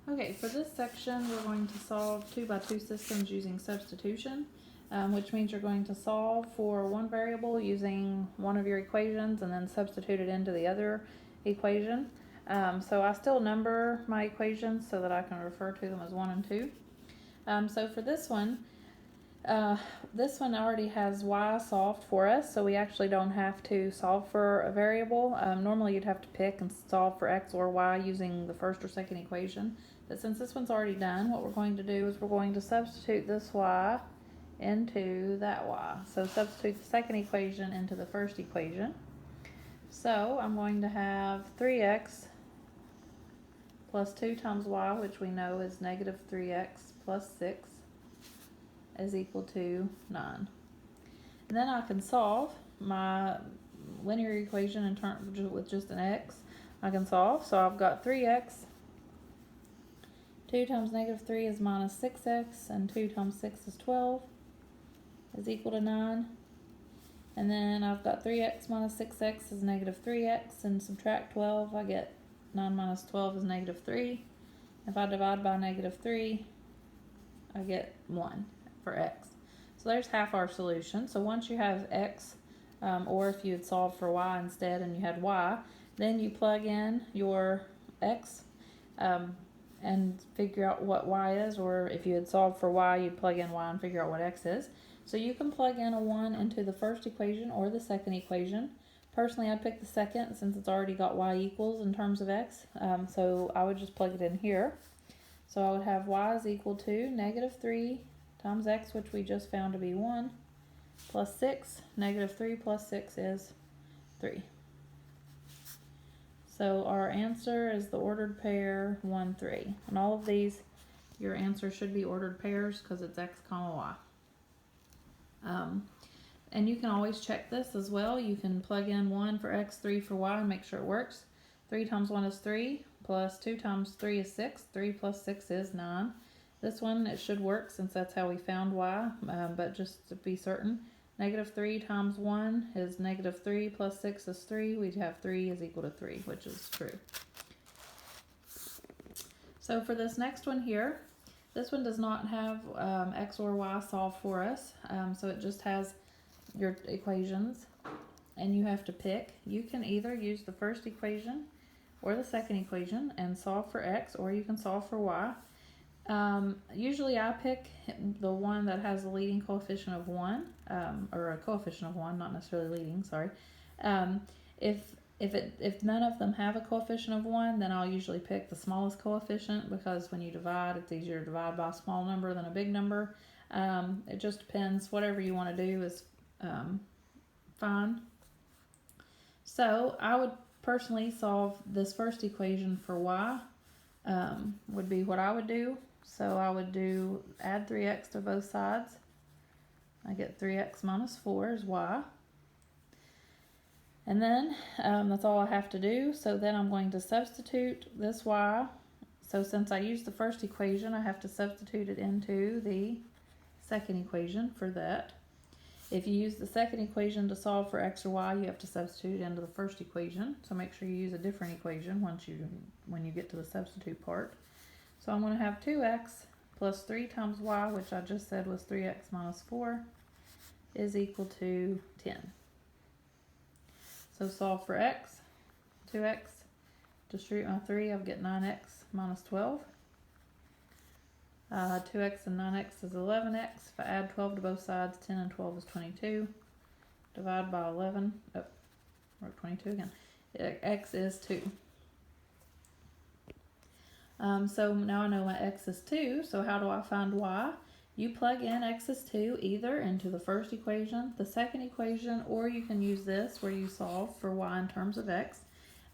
Okay, for this section, we're going to solve 2 by 2 systems using substitution, which means you're going to solve for one variable using one of your equations and then substitute it into the other equation. So I still number my equations so that I can refer to them as 1 and 2. So for this one already has y solved for us, so we actually don't have to solve for a variable. Normally you'd have to pick and solve for x or y using the first or second equation. But since this one's already done, what we're going to do is we're going to substitute this y into that y. So substitute the second equation into the first equation. So I'm going to have 3x plus 2 times y, which we know is negative 3x plus 6, is equal to 9. And then I can solve my linear equation in terms with just an x. I can solve, so I've got 3x, 2 times negative 3 is minus 6x, and 2 times 6 is 12, is equal to 9. And then I've got 3x minus 6x is negative 3x, and subtract 12, I get 9 minus 12 is negative 3. If I divide by negative 3, I get 1 for x. So there's half our solution. So once you have x, or if you had solved for y instead and you had y, then you plug in your x and figure out what y is, or if you had solved for y, you'd plug in y and figure out what x is. So you can plug in a 1 into the first equation or the second equation. Personally, I'd pick the second since it's already got y equals in terms of x, so I would just plug it in here. So I would have y is equal to negative 3 times x, which we just found to be 1, plus 6. Negative 3 plus 6 is 3. So our answer is the ordered pair 1, 3. And all of these, your answer should be ordered pairs because it's x comma y. And you can always check this as well. You can plug in 1 for x, 3 for y, and make sure it works. 3 times 1 is 3, plus 2 times 3 is 6. 3 plus 6 is 9. This one, it should work since that's how we found y, but just to be certain, negative 3 times 1 is negative 3, plus 6 is 3. We'd have 3 is equal to 3, which is true. So for this next one here, this one does not have x or y solved for us, so it just has your equations, and you have to pick. You can either use the first equation or the second equation and solve for x, or you can solve for y. Usually I pick the one that has a leading coefficient of 1, or a coefficient of 1, not necessarily leading, sorry. If none of them have a coefficient of 1, then I'll usually pick the smallest coefficient, because when you divide, it's easier to divide by a small number than a big number. It just depends. Whatever you want to do is fine. So I would personally solve this first equation for y, would be what I would do. So I would do add 3x to both sides. I get 3x minus 4 is y. And then that's all I have to do. So then I'm going to substitute this y. So since I used the first equation, I have to substitute it into the second equation for that. If you use the second equation to solve for x or y, you have to substitute into the first equation. So make sure you use a different equation when you get to the substitute part. So I'm going to have 2x plus 3 times y, which I just said was 3x minus 4, is equal to 10. So solve for x, 2x, distribute my 3, I'll get 9x minus 12. 2x and 9x is 11x. If I add 12 to both sides, 10 and 12 is 22. Divide by 11, or 22 again. X is 2. So now I know my x is 2, so how do I find y? You plug in x is 2 either into the first equation, the second equation, or you can use this where you solve for y in terms of x.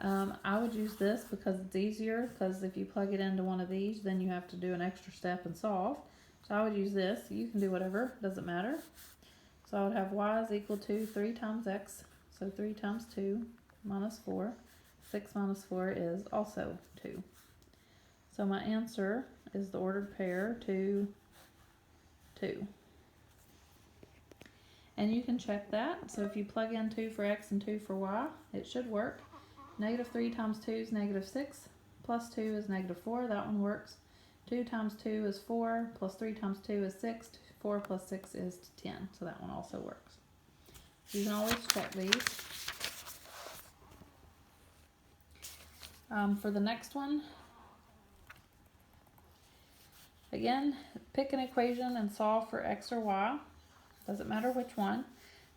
I would use this because it's easier, because if you plug it into one of these, then you have to do an extra step and solve. So I would use this. You can do whatever, doesn't matter. So I would have y is equal to 3 times x, so 3 times 2 minus 4. 6 minus 4 is also 2. So my answer is the ordered pair 2, 2. And you can check that. So if you plug in 2 for x and 2 for y, it should work. Negative 3 times 2 is negative 6, plus 2 is negative 4. That one works. 2 times 2 is 4, plus 3 times 2 is 6. 4 plus 6 is 10, so that one also works. You can always check these. For the next one, again, pick an equation and solve for x or y. Doesn't matter which one.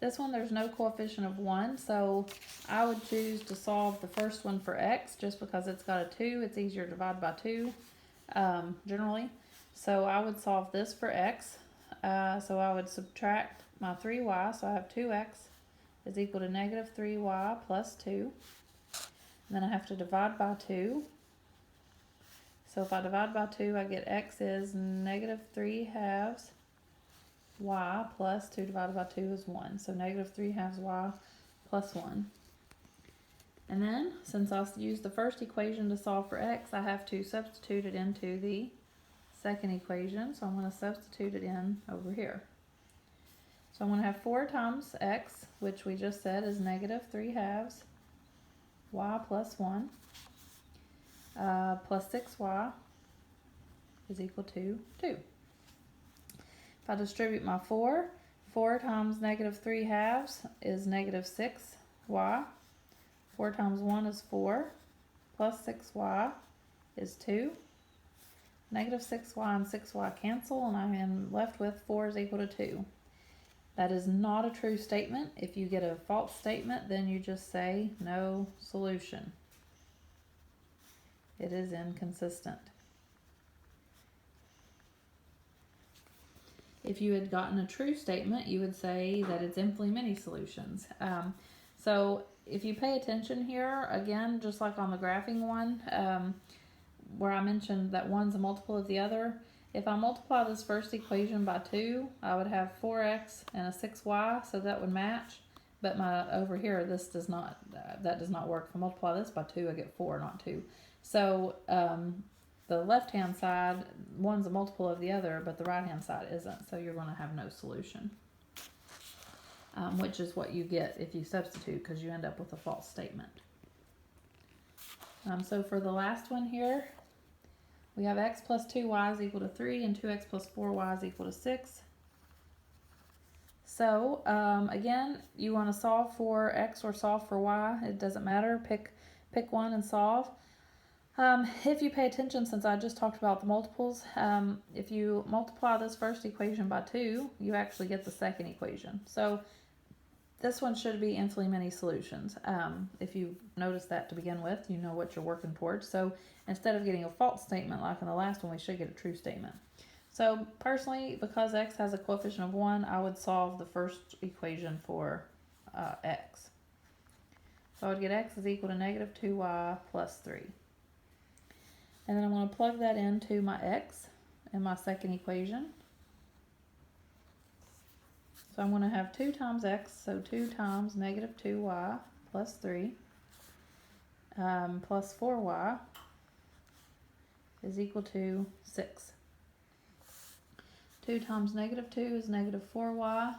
This one, there's no coefficient of 1, so I would choose to solve the first one for x just because it's got a 2. It's easier to divide by 2, generally. So I would solve this for x. So I would subtract my 3y, so I have 2x is equal to negative 3y plus 2. And then I have to divide by 2. So if I divide by 2, I get x is negative 3 halves y plus 2 divided by 2 is 1. So negative 3 halves y plus 1. And then, since I used the first equation to solve for x, I have to substitute it into the second equation. So I'm going to substitute it in over here. So I'm going to have 4 times x, which we just said is negative 3 halves y plus 1, plus 6y is equal to 2. If I distribute my 4 times negative 3 halves is negative 6y. 4 times 1 is 4, plus 6y is 2. Negative 6y and 6y cancel, and I am left with 4 is equal to 2. That is not a true statement. If you get a false statement, then you just say no solution. It is inconsistent. If you had gotten a true statement, you would say that it's infinitely many solutions. So if you pay attention here, again, just like on the graphing one, where I mentioned that one's a multiple of the other, if I multiply this first equation by 2, I would have 4x and a 6y, so that would match. But over here, this does not, that does not work. If I multiply this by 2, I get 4, not 2. So the left-hand side, one's a multiple of the other, but the right-hand side isn't, so you're going to have no solution, which is what you get if you substitute, because you end up with a false statement. So for the last one here, we have x plus 2y is equal to 3, and 2x plus 4y is equal to 6. So, again, you want to solve for x or solve for y. It doesn't matter. Pick one and solve. If you pay attention, since I just talked about the multiples, if you multiply this first equation by 2, you actually get the second equation. So this one should be infinitely many solutions. If you notice that to begin with, you know what you're working towards. So instead of getting a false statement like in the last one, we should get a true statement. So personally, because x has a coefficient of 1, I would solve the first equation for x. So I would get x is equal to negative 2y plus 3. And then I'm going to plug that into my x in my second equation. So I'm going to have 2 times x, so 2 times negative 2y plus 3 plus 4y is equal to 6. 2 times negative 2 is negative 4y,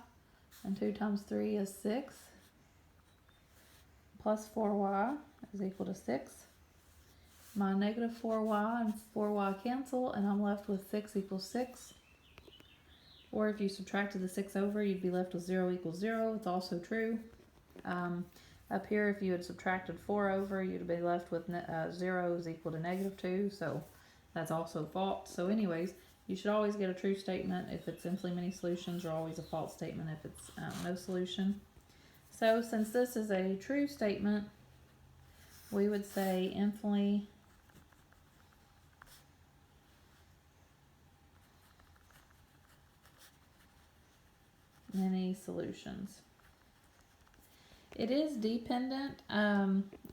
and 2 times 3 is 6, plus 4y is equal to 6. My negative 4y and 4y cancel, and I'm left with 6 equals 6. Or if you subtracted the 6 over, you'd be left with 0 equals 0. It's also true. Up here, if you had subtracted 4 over, you'd be left with 0 is equal to negative 2. So that's also false. So anyways, you should always get a true statement if it's infinitely many solutions, or always a false statement if it's no solution. So since this is a true statement, we would say infinitely many solutions. It is dependent,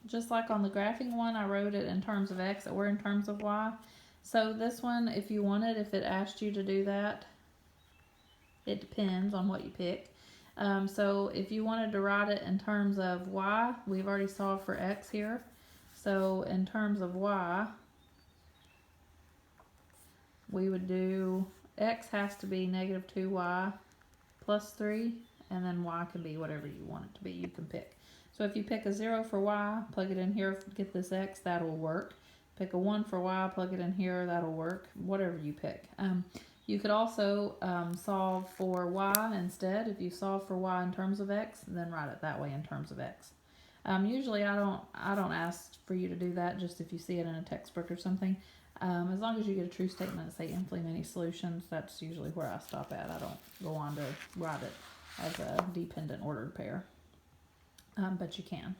just like on the graphing one, I wrote it in terms of x or in terms of y. So this one, if you wanted, if it asked you to do that, it depends on what you pick. So if you wanted to write it in terms of y, we've already solved for x here. So in terms of y, we would do x has to be negative 2y plus 3, and then y can be whatever you want it to be. You can pick. So if you pick a 0 for y, plug it in here, get this x, that will work. pick a 1 for y, plug it in here, that'll work, whatever you pick. You could also solve for y instead. If you solve for y in terms of x, then write it that way in terms of x. Usually I don't ask for you to do that, just if you see it in a textbook or something. As long as you get a true statement that say implement any solutions, that's usually where I stop at. I don't go on to write it as a dependent ordered pair. But you can.